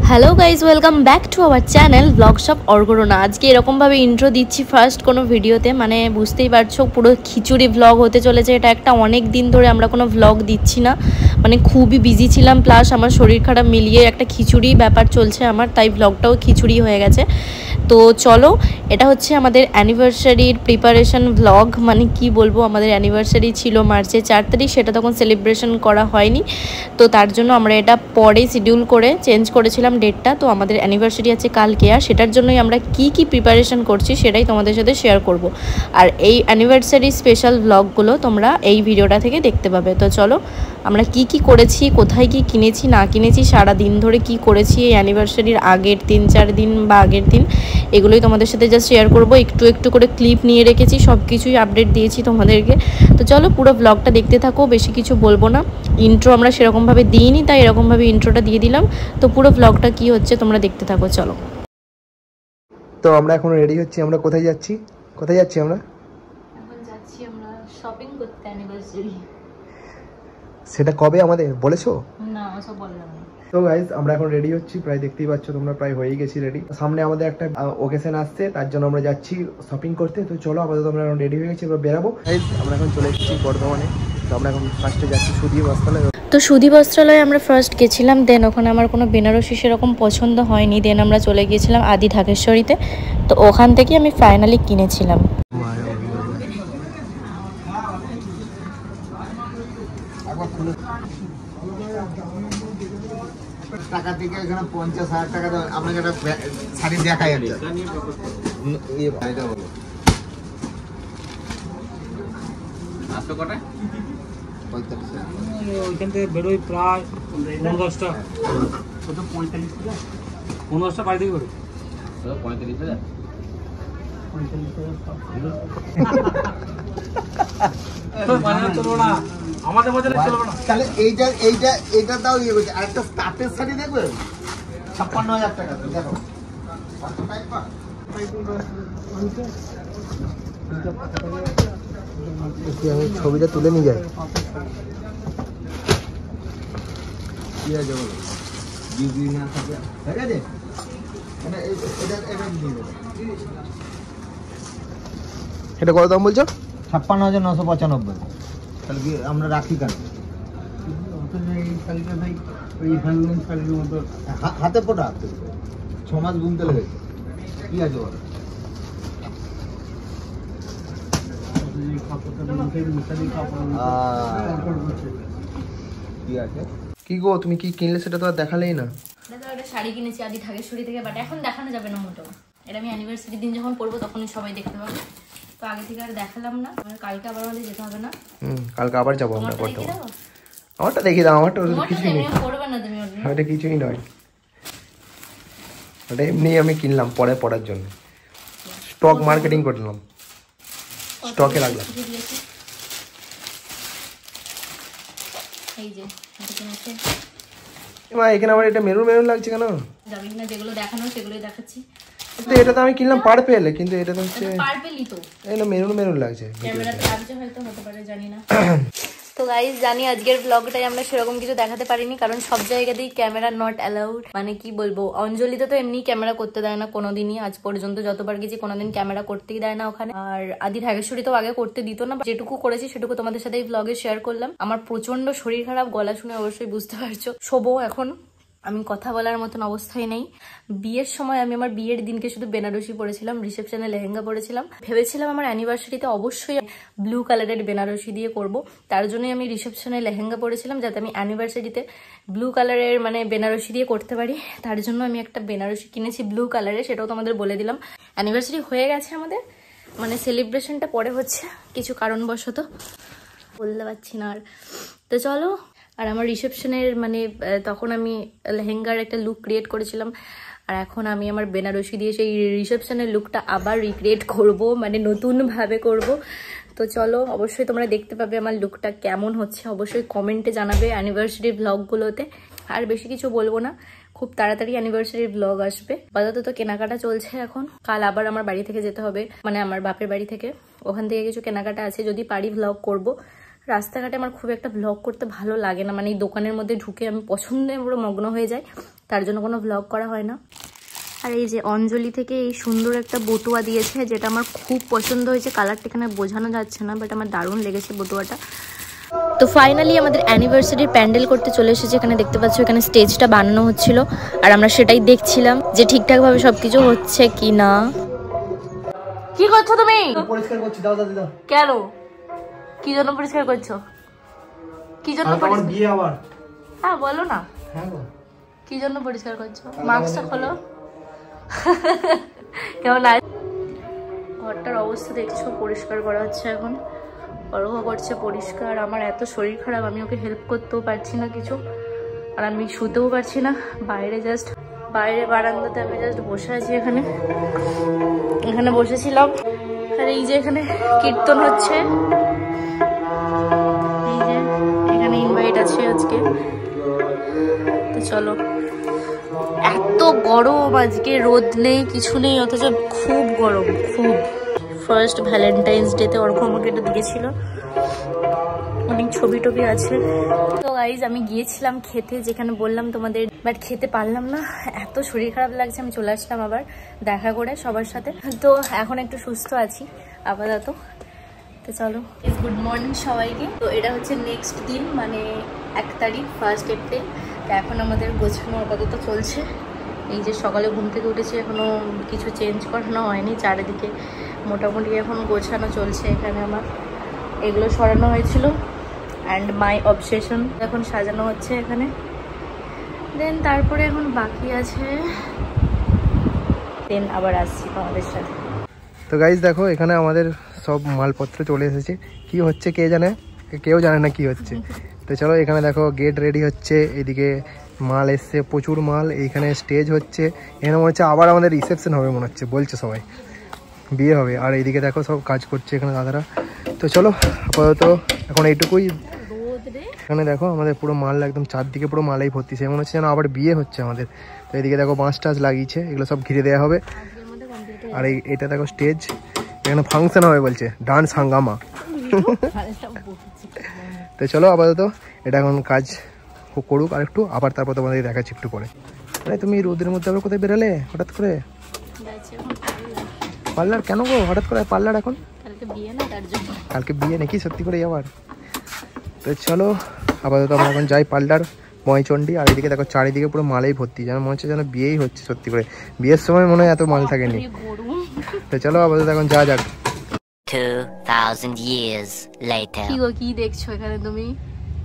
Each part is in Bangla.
Hello guys, welcome back to our channel blogs of অর্গরোনা। আজকে এরকমভাবে ইন্ট্রো দিচ্ছি ফার্স্ট কোনো ভিডিওতে, মানে বুঝতেই পারছো পুরো খিচুড়ি ভ্লগ হতে চলেছে। এটা একটা অনেক দিন ধরে আমরা কোনো ভ্লগ দিচ্ছি না, মানে খুবই বিজি ছিলাম, প্লাস আমার শরীর খারাপ মিলিয়ে একটা খিচুড়ি ব্যাপার চলছে আমার, তাই ভ্লগটাও খিচুড়ি হয়ে গেছে। তো চলো, এটা হচ্ছে আমাদের অ্যানিভার্সারির প্রিপারেশন ভ্লগ। মানে কি বলবো, আমাদের অ্যানিভার্সারি ছিল মার্চের 4 তারিখ, সেটা তখন সেলিব্রেশন করা হয়নি, তো তার জন্য আমরা এটা পরে শিডিউল করে চেঞ্জ করেছিলাম ডেটটা। তো আমাদের অ্যানিভার্সারি আছে কালকে, আর সেটার জন্যই আমরা কি প্রিপারেশন করছি সেটাই তোমাদের সাথে শেয়ার করব। আর এই অ্যানিভার্সারি স্পেশাল ভ্লগগুলো তোমরা এই ভিডিওটা থেকে দেখতে পাবে। তো চলো, আমরা কি করেছি, কোথায় কি কিনেছি না কিনেছি, সারা দিন ধরে কি করেছি এই অ্যানিভার্সারির আগের 3-4 দিন বা আগের দিন, এগুলোই তোমাদের সাথে জাস্ট শেয়ার করব। একটু একটু করে ক্লিপ নিয়ে রেখেছি, সব কিছুই আপডেট দিয়েছি তোমাদেরকে। তো চলো পুরো ব্লগটা দেখতে থাকো, বেশি কিছু বলবো না। ইন্ট্রো আমরা সেরকমভাবে দিইনি, তাই এরকমভাবে ইন্ট্রোটা দিয়ে দিলাম। তো পুরো ব্লগটা কি হচ্ছে তোমরা দেখতে থাকো, চলো। তো আমরা এখন রেডি হচ্ছি। আমরা কোথায় যাচ্ছি আমরা? এখন যাচ্ছি আমরা শপিং করতে অ্যানিভার্সারি। সেটা কবে আমাদের বলেছো? না, সব বললাম না। তো গাইজ, আমরা এখন রেডি হচ্ছি, প্রায় দেখতেই পাচ্ছ তোমরা, প্রায় হয়েই গেছি রেডি। সামনে আমাদের একটা ওকেশন আসছে, তার জন্য আমরা যাচ্ছি শপিং করতে। তো চলো, আপাতত আমরা এখন রেডি হয়ে গেছি, এবার বেরাবো। গাইজ, আমরা এখন চলে এসেছি বর্ধমানে। তো আমরা এখন ফার্স্টে যাচ্ছি সুধী বস্ত্রালয়। তো সুধী বস্ত্রালয়ে আমরা ফার্স্ট গেছিলাম, দেন ওখানে আমার কোনো বেনারসি সেরকম পছন্দ হয়নি, দেন আমরা চলে গিয়েছিলাম আদি ঢাকেশ্বরীতে। তো ওখান থেকে আমি ফাইনালি কিনেছিলাম। টাকা থেকে এখানে 50,000 টাকা আপনাকে একটা শাড়ি দেখাই একটা ওইখান থেকে বেরোই প্রায় 10টা 15টা বাড়ি থেকে বেরোই 45,000 আমাদের মধ্যে চলবে না। তাহলে এইটা তাও ইয়ে করছে। আর একটা স্টার্টের শাড়ি দেখবে 56,000 টাকা। দেখো আমি ছবিটা তুলে নিয়ে যাই। কি আছে বলো, বিজি না থাকে, ঠিক আছে? মানে এটা কত দাম বলছো? 56,995। তাহলে কি আমরা রাখি কেন? হাতে পোটা 6 মাস বুনতে লেগেছে। কি আছে বলো? কি গো, তুমি কি কিনলে সেটা তো আর দেখালেই না। একটা শাড়ি কিনেছি আদি ঢাকেশ্বরী থেকে, বাট এখন দেখানো যাবে না মোটেও। এটা আমি অ্যানিভার্সারি দিন যখন পরবো তখনই সবাই দেখতে পাবে, তো আগে থেকে আর দেখালাম না। কালকে আবার আমাদের যেতে হবে না? কালকে আবার যাবো আমরা বর্ধমান। আমারটা দেখিয়ে দাও। আমারটা কিছুই নেই, ওটা কিছুই নয়, ওটা এমনি আমি কিনলাম পরে পড়ার জন্য। স্টক মার্কেটিং করলাম, স্টকে রাখলাম। এই যে এখানে আমার এটা মেরুন লাগছে কেন জানি না, যেগুলো দেখানো সেগুলোই দেখাচ্ছি। তো এটা তো আমি কিনলাম পার্পেল, কিন্তু এটা তো হচ্ছে পার্পেলই তো, এটা মেরুন লাগছে। ক্যামেরাতে লাগছে হয়তো, হতে পারে, জানি না। তো গাইস, জানি আজকের ব্লগটাই আমরা সেরকম কিছু দেখাতে পারিনি, কারণ সব জায়গাতেই ক্যামেরা নট অ্যালাউড। মানে কি বলবো, অঞ্জলিতে তো এমনি ক্যামেরা করতে দেয় না কোনোদিনই, আজ পর্যন্ত যতবার গেছি কোনোদিন ক্যামেরা করতেই দেয় না ওখানে। আর আদি ঢাকেশ্বরী তো আগে করতে দিত না, যেটুকু করেছি সেটুকু তোমাদের সাথে এই ব্লগে শেয়ার করলাম। আমার প্রচন্ড শরীর খারাপ, গলা শুনে অবশ্যই বুঝতে পারছো। শোবো এখন, আমি কথা বলার মতন অবস্থায় নেই। বিয়ের সময় আমি আমার বিয়ের দিনকে শুধু বেনারসি পরেছিলাম, রিসেপশনে লেহেঙ্গা পরেছিলাম। ভেবেছিলাম আমার অ্যানিভার্সারিতে অবশ্যই ব্লু কালারের বেনারসি দিয়ে করব, তার জন্যই আমি রিসেপশনে লেহেঙ্গা পরেছিলাম, যাতে আমি অ্যানিভার্সারিতে ব্লু কালারের মানে বেনারসি দিয়ে করতে পারি। তার জন্য আমি একটা বেনারসি কিনেছি ব্লু কালারের, সেটাও তোমাদের বলে দিলাম। অ্যানিভার্সারি হয়ে গেছে আমাদের, মানে সেলিব্রেশনটা পরে হচ্ছে কিছু কারণবশত, বলতে পারছি না আর। তো চলো, আর আমার রিসেপশনের মানে তখন আমি লেহেঙ্গার একটা লুক ক্রিয়েট করেছিলাম, আর এখন আমি আমার বেনারসি দিয়ে সেই রিসেপশনের লুকটা আবার রিক্রিয়েট করব, মানে নতুনভাবে করব। তো চলো, অবশ্যই তোমরা দেখতে পাবে আমার লুকটা কেমন হচ্ছে, অবশ্যই কমেন্টে জানাবে অ্যানিভার্সারি ব্লগগুলোতে। আর বেশি কিছু বলবো না, খুব তাড়াতাড়ি অ্যানিভার্সারি ব্লগ আসবে। আপাতত কেনাকাটা চলছে এখন, কাল আবার আমার বাড়ি থেকে যেতে হবে, মানে আমার বাপের বাড়ি থেকে, ওখান থেকে কিছু কেনাকাটা আছে, যদি পারি ব্লগ করব। রাস্তাঘাটে আমার খুব একটা ব্লগ করতে ভালো লাগে না, মানে এই দোকানের মধ্যে ঢুকে আমি পছন্দে পুরো মগ্ন হয়ে যাই, তার জন্য কোনো ভ্লগ করা হয় না। আর এই যে অঞ্জলি থেকে এই সুন্দর একটা বটুয়া দিয়েছে, যেটা আমার খুব পছন্দ হয়েছে। কালারটা এখানে বোঝানো যাচ্ছে না, বাট আমার দারুণ লেগেছে বটুয়াটা। তো ফাইনালি আমাদের অ্যানিভার্সারির প্যান্ডেল করতে চলে এসেছে। এখানে দেখতে পাচ্ছ এখানে স্টেজটা বানানো হচ্ছিল, আর আমরা সেটাই দেখছিলাম যে ঠিকঠাকভাবে সবকিছু হচ্ছে কি না। কি করছো তুমি? পরিষ্কার করছি। দাও দাও দাও। কেন? কি জন্য পরিষ্কার করছো? কি জন্য পরিষ্কার? বিয়ে আবার। হ্যাঁ বলো না। হ্যাঁ গো। কি জন্য পরিষ্কার করছো? মাস্কটা খোলো। কেমন আছে ঘরটার অবস্থা দেখছো? পরিষ্কার করা হচ্ছে এখন, অরোহ করছে পরিষ্কার। আমার এত শরীর খারাপ, আমি ওকে হেল্প করতেও পারছি না কিছু, আর আমি শুতেও পারছি না। বাইরে বারান্দাতে আমি জাস্ট বসে আছি। এখানে বসেছিলাম, আর এই যে এখানে কীর্তন হচ্ছে। এই যে এখানে ইনভাইট আছে আজকে। তো চলো। এত গরম আজকে, রোদ নেই কিছু নেই, অথচ খুব গরম, খুব। ফার্স্ট ভ্যালেন্টাইন্স ডেতে ওরকম আমাকে এটা দিয়েছিল, অনেক ছবি টবি আছে। তো গাইজ আমি গিয়েছিলাম খেতে, যেখানে বললাম তোমাদের, বাট খেতে পারলাম না, এত শরীর খারাপ লাগছে। আমি চলে আসলাম আবার দেখা করে সবার সাথে। তো এখন একটু সুস্থ আছি আপাতত। তো চলো, গুড মর্নিং সবাইকে। তো এটা হচ্ছে নেক্সট দিন, মানে 1 তারিখ, 1 এপ্রিল। তো এখন আমাদের গোছানো আপাতত চলছে। এই যে সকালে ঘুম থেকে উঠেছি, এখনও কিছু চেঞ্জ করানো হয়নি, চারিদিকে মোটামুটি এখন গোছানো চলছে। এখানে আমার এগুলো সরানো হয়েছিল, অ্যান্ড মাই অবসেশন এখন সাজানো হচ্ছে এখানে। দেন তারপরে এখন বাকি আছে, দেন আবার আসছি তোমাদের সাথে। তো গাইজ দেখো, এখানে আমাদের সব মালপত্র চলে এসেছে। কি হচ্ছে কে জানে, কেউ জানে না কি হচ্ছে। তো চলো, এখানে দেখো গেট রেডি হচ্ছে, এদিকে মাল এসছে, প্রচুর মাল। এইখানে স্টেজ হচ্ছে, এখানে মনে হচ্ছে আবার আমাদের রিসেপশন হবে মনে হচ্ছে, বলছে সবাই বিয়ে হবে। আর এইদিকে দেখো সব কাজ করছে এখানে দাদারা। তো চলো আপাতত এখন এইটুকুই। এখানে দেখো আমাদের পুরো মাল একদম চারদিকে পুরো মালাই ভর্তি, সে মনে হচ্ছে যেন আবার বিয়ে হচ্ছে আমাদের। তো এইদিকে দেখো বাঁশ টাছ লাগিয়েছে, এগুলো সব ঘিরে দেওয়া হবে। আর এটা দেখো স্টেজ, এখানে ফাংশন হবে বলছে, ডান্স হাঙ্গামা। তো চলো আপাতত এটা এখন কাজ করুক আর একটু, আবার তারপর তোমাদের দেখাচ্ছি একটু পরে। মানে তুমি রোদের মধ্যে আবার কোথায় বেরোলে হঠাৎ করে? পার্লার কেন গো হঠাৎ করে পার্লার এখন? কালকে বিয়ে নাকি সত্যি করে আবার? তো চলো আপাতত আমরা এখন যাই পার্লার ময়চণ্ডী। আর এদিকে দেখো চারিদিকে পুরো মালেই ভর্তি, যেন মনে হচ্ছে যেন বিয়েই হচ্ছে সত্যি করে। বিয়ের সময় মনে হয় এত মাল থাকেনি। তো চলো আপাতত এখন যা যাক। 2000 years later। কি দেখছো এখানে তুমি?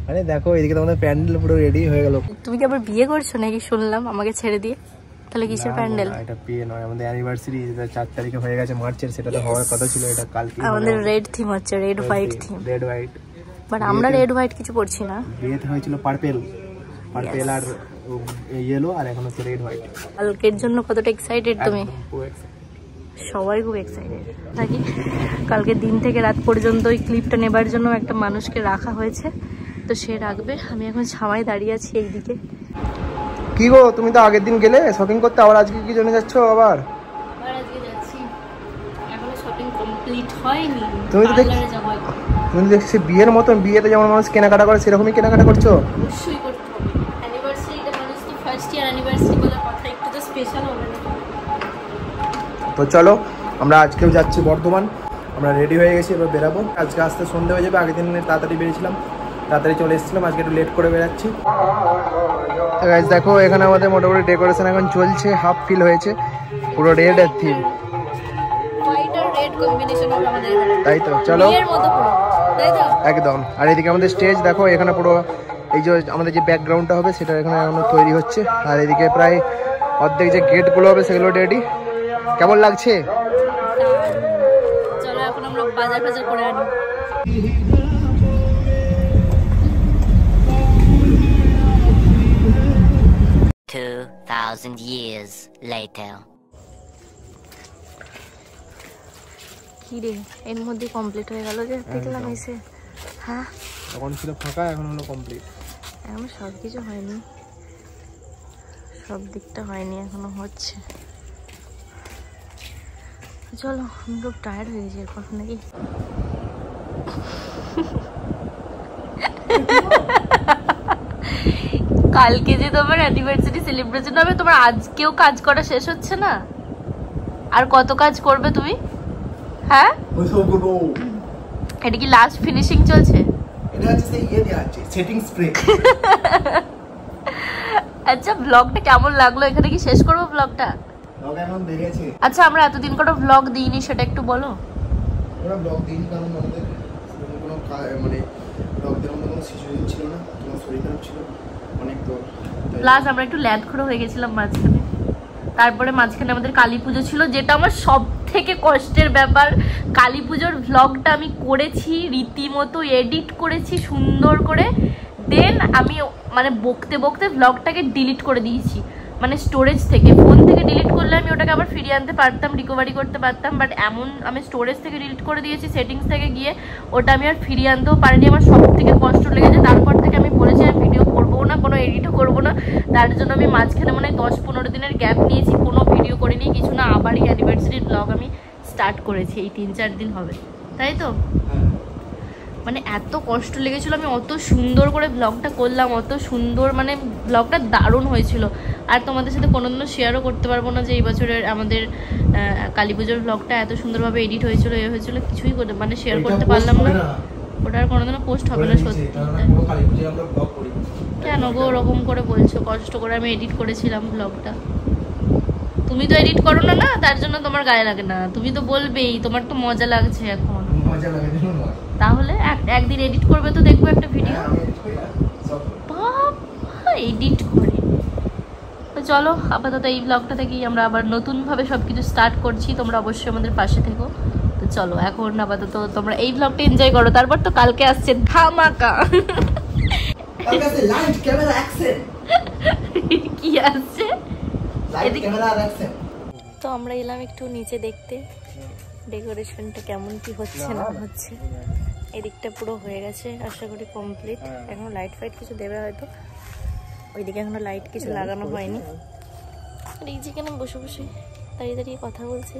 আরে দেখো এদিকে তোমাদের প্যান্ডেল পুরো রেডি হয়ে গেল। তুমি কি আবার বিয়ে করছো নাকি শুনলাম আমাকে ছেড়ে দিয়ে? তাহলে কিসের প্যান্ডেল? এটা বিয়ে নয়, আমাদের অ্যানিভার্সারি 4 তারিখে হয়ে গেছে মার্চের, সেটা তো হওয়ার কথা ছিল। এটা কালকে আমাদের রেড থিম হচ্ছে, red white theme. Red white, but আমরা রেড হোয়াইট কিছু পড়ছি না। বিয়েতে হয়েছিল পার্পেল আর ইয়েলো, আর এখন হচ্ছে রেড হোয়াইট। কালকের জন্য কতটা এক্সাইটেড তুমি? সবাই খুব এক্সাইটেড থাকি। কালকে দিন থেকে রাত পর্যন্ত ওই ক্লিপটা নেবার জন্য একটা মানুষকে রাখা হয়েছে, তো সে রাখবে। আমি এখন ছামায় দাঁড়িয়ে আছি এইদিকে। কি গো, তুমি তো আগের দিন গেলে শপিং করতে, আবার আজকে কি জন্য যাচ্ছ? আবার আজকে যাচ্ছি, এখনো শপিং কমপ্লিট হয়নি। তুমি তো দেখছি বিয়ের মতন, বিয়েতে যেমন মানুষ কেনাকাটা করে সেরকমই কেনাকাটা করছো। অবশ্যই করতে হবে, অ্যানিভার্সারিটা মানুষ কি ফার্স্ট ইয়ার অ্যানিভার্সারি বলে কথা, একটু তো স্পেশাল হবে না? তো চলো আমরা আজকেও যাচ্ছি বর্ধমান, আমরা রেডি হয়ে গেছি, এবার বেরাবো। আজকে আসতে সন্ধ্যে হয়ে যাবে, আগের দিন তাড়াতাড়ি বেরিয়েছিলাম, তাড়াতাড়ি চলে এসেছিলাম, আজকে একটু লেট করে বেরাচ্ছি। গাইস দেখো এখানে আমাদের মোটামুটি ডেকোরেশন এখন চলছে, হাফ ফিল হয়েছে, পুরো রেড এর থিম। তাই তো চলো একদম। আর এদিকে আমাদের স্টেজ দেখো, এখানে পুরো এই যে আমাদের যে ব্যাকগ্রাউন্ডটা হবে সেটা এখানে এখনো তৈরি হচ্ছে। আর এদিকে প্রায় অর্ধেক যে গেটগুলো হবে সেগুলো রেডি। কেমন লাগছে? চলো এখন আমরা বাজার বাজার করে আনি। years later। কি রে, এর মধ্যে কমপ্লিট হয়ে গেল যে দেখলাম এসে। হ্যাঁ তখন ছিল ফাঁকা, এখন হলো কমপ্লিট। এখন সব কিছু হয়নি, সব দিকটা হয়নি, এখনো হচ্ছে। চলো আমি খুব টায়ার্ড হয়ে গেছি এরপর নাকি। কালকে যে তোমার অ্যানিভার্সারি সেলিব্রেশন হবে, তোমার আজকেও কাজ করা শেষ হচ্ছে না? আর কত কাজ করবে তুমি? হ্যাঁ, এটা কি লাস্ট ফিনিশিং চলছে? এটা হচ্ছে সেই দেয়া আছে সেটিং স্প্রে। আচ্ছা, ব্লগটা কেমন লাগলো? এখানে কি শেষ করবো ব্লগটা? ব্লগ এখন বেরিয়েছে। আচ্ছা, আমরা এতদিন কোনো ব্লগ দিইনি, সেটা একটু বলো। আমরা ব্লগ দিইনি কারণ আমাদের কোনো মানে ব্লগ দেওয়ার মতো কোনো সিচুয়েশন ছিল না, তোমার শরীর খারাপ ছিল অনেক। তো প্লাস আমরা একটু ল্যাদখোড়ো হয়ে গেছিলাম মাঝখানে। তারপরে মাঝখানে আমাদের কালী পুজো ছিল, যেটা আমার সব থেকে কষ্টের ব্যাপার। কালী পুজোর ভ্লগটা আমি করেছি, রীতিমতো এডিট করেছি সুন্দর করে। দেন আমি মানে বকতে বকতে ভ্লগটাকে ডিলিট করে দিয়েছি, মানে স্টোরেজ থেকে, ফোন থেকে ডিলিট করলে আমি ওটাকে আবার ফিরিয়ে আনতে পারতাম, রিকভারি করতে পারতাম। বাট এমন আমি স্টোরেজ থেকে ডিলিট করে দিয়েছি, সেটিংস থেকে গিয়ে ওটা আমি আর ফিরিয়ে আনতেও পারিনি। আমার সব থেকে কষ্ট লেগেছে। তারপর থেকে আমি বলেছি আর ভিডিও করবো না, কোনো এডিটও করবো না। তার জন্য আমি মাঝখানে মানে 10-15 দিনের গ্যাপ নিয়েছি, কোনো ভিডিও করিনি, কিছু না। আবার এই অ্যানিভার্সারির ব্লগ আমি স্টার্ট করেছি, এই 3-4 দিন হবে, তাই তো? মানে এত কষ্ট লেগেছিল, আমি অত সুন্দর করে ব্লগটা করলাম, অত সুন্দর, মানে ব্লগটা দারুণ হয়েছিল। আর তোমাদের সাথে কোনোদিনও শেয়ারও করতে পারবো না যে এই বছরের আমাদের কালী পুজোর ব্লগটা এত সুন্দরভাবে এডিট হয়েছিল, এ হয়েছিল, কিছুই মানে শেয়ার করতে পারলাম না। ওটা আর কোনোদিনও পোস্ট হবে না, সত্যি। কেন গো ওরকম করে বলছো? কষ্ট করে আমি এডিট করেছিলাম ব্লগটা। তুমি তো এডিট করো না, না তার জন্য তোমার গায়ে লাগে না। তুমি তো বলবেই, তোমার তো মজা লাগছে এখন। তাহলে একদিন এডিট করবে তো, দেখবো একটা ভিডিও। বাবা, এডিট করে। তো চলো, আপাতত এই ব্লগটা থেকেই আমরা আবার নতুনভাবে সবকিছু স্টার্ট করছি। তোমরা অবশ্যই আমাদের পাশে থেকো। তো চলো, এখন আপাতত তোমরা এই ব্লগটা এনজয় করো। তারপর তো কালকে আসছে ধামাকা। কি আসছে? তো আমরা এলাম একটু নিচে দেখতে ডেকোরেশনটা কেমন কি হচ্ছে না হচ্ছে। এদিকটা পুরো হয়ে গেছে, আশা করি কমপ্লিট। এখনো লাইট ফাইট কিছু দেবে হয়তো, ওইদিকে এখনো লাইট কিছু লাগানো হয়নি। আর এই যেখানে বসে বসে দাঁড়িয়ে দাঁড়িয়ে কথা বলছে।